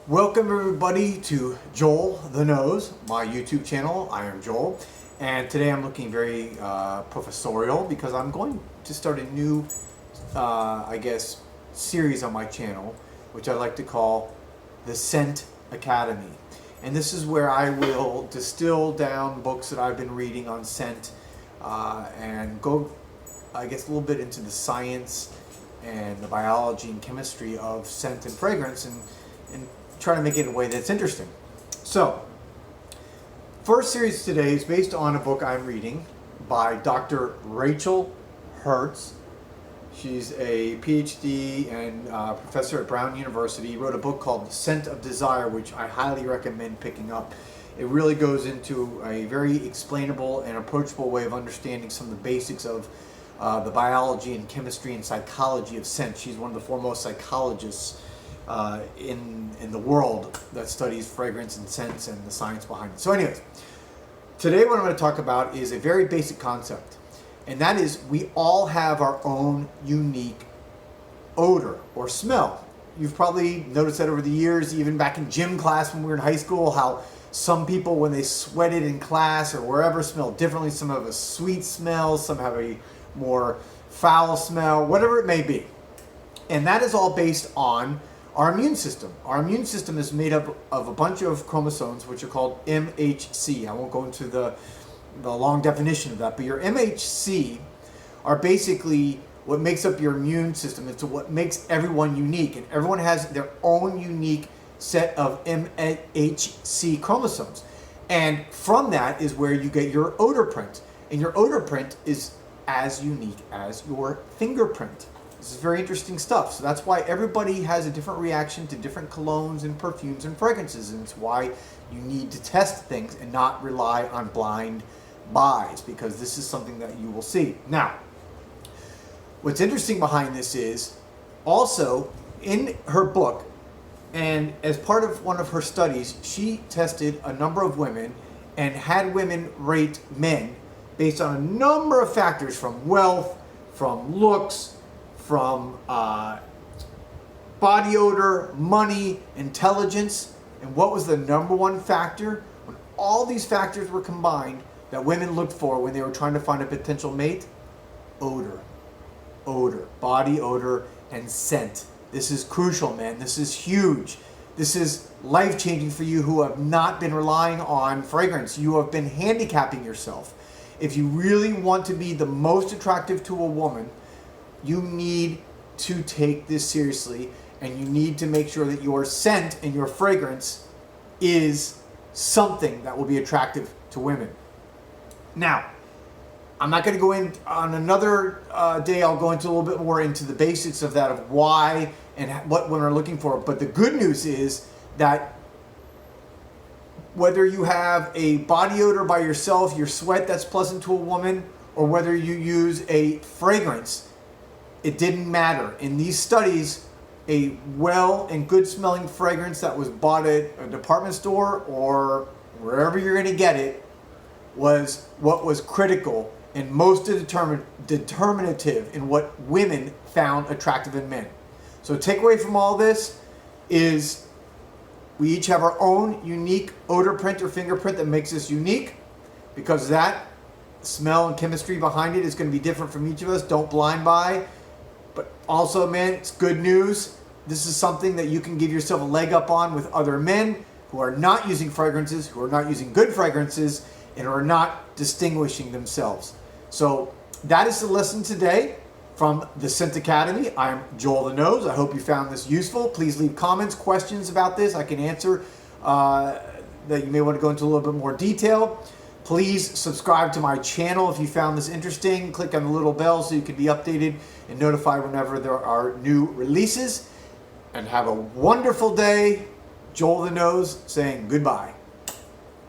Welcome everybody to Joel the Nose, my YouTube channel. I am Joel, and today I'm looking very professorial because I'm going to start a new, series on my channel, which I like to call the Scent Academy. And this is where I will distill down books that I've been reading on scent and go, a little bit into the science and the biology and chemistry of scent and fragrance and try to make it in a way that's interesting. So, first series today is based on a book I'm reading by Dr. Rachel Hertz. She's a PhD and professor at Brown University. Wrote a book called Scent of Desire, which I highly recommend picking up. It really goes into a very explainable and approachable way of understanding some of the basics of the biology and chemistry and psychology of scent. She's one of the foremost psychologists in the world that studies fragrance and scents and the science behind it. So anyways, today what I'm going to talk about is a very basic concept, and that is we all have our own unique odor or smell. You've probably noticed that over the years, even back in gym class when we were in high school, how some people when they sweated in class or wherever smell differently. Some have a sweet smell, some have a more foul smell, whatever it may be. And that is all based on our immune system. Our immune system is made up of a bunch of chromosomes, which are called MHC. I won't go into the long definition of that, but your MHC are basically what makes up your immune system. It's what makes everyone unique, and everyone has their own unique set of MHC chromosomes. And from that is where you get your odor print. And your odor print is as unique as your fingerprint. This is very interesting stuff. So that's why everybody has a different reaction to different colognes and perfumes and fragrances. And it's why you need to test things and not rely on blind buys, because this is something that you will see. Now, what's interesting behind this is also in her book, and as part of one of her studies, she tested a number of women and had women rate men based on a number of factors, from wealth, from looks, from body odor, money, intelligence. And what was the number one factor? When all these factors were combined that women looked for when they were trying to find a potential mate? Odor. Odor. Body odor and scent. This is crucial, man. This is huge. This is life-changing for you who have not been relying on fragrance. You have been handicapping yourself. If you really want to be the most attractive to a woman, you need to take this seriously, and you need to make sure that your scent and your fragrance is something that will be attractive to women. Now, I'm not going to go in on another day. I'll go into a little bit more into the basics of that, of why and what women are looking for. But the good news is that whether you have a body odor by yourself, your sweat that's pleasant to a woman, or whether you use a fragrance, it didn't matter. In these studies, a well and good smelling fragrance that was bought at a department store or wherever you're going to get it was what was critical and most determinative in what women found attractive in men. So takeaway from all this is we each have our own unique odor print or fingerprint that makes us unique. Because of that, smell and chemistry behind it is going to be different from each of us. Don't blind buy. But also, man, it's good news. This is something that you can give yourself a leg up on with other men who are not using fragrances, who are not using good fragrances, and are not distinguishing themselves. So that is the lesson today from the Scent Academy. I'm Joel the Nose. I hope you found this useful. Please leave comments, questions about this. I can answer that you may want to go into a little bit more detail. Please subscribe to my channel if you found this interesting. Click on the little bell so you can be updated and notified whenever there are new releases. And have a wonderful day. Joel the Nose saying goodbye.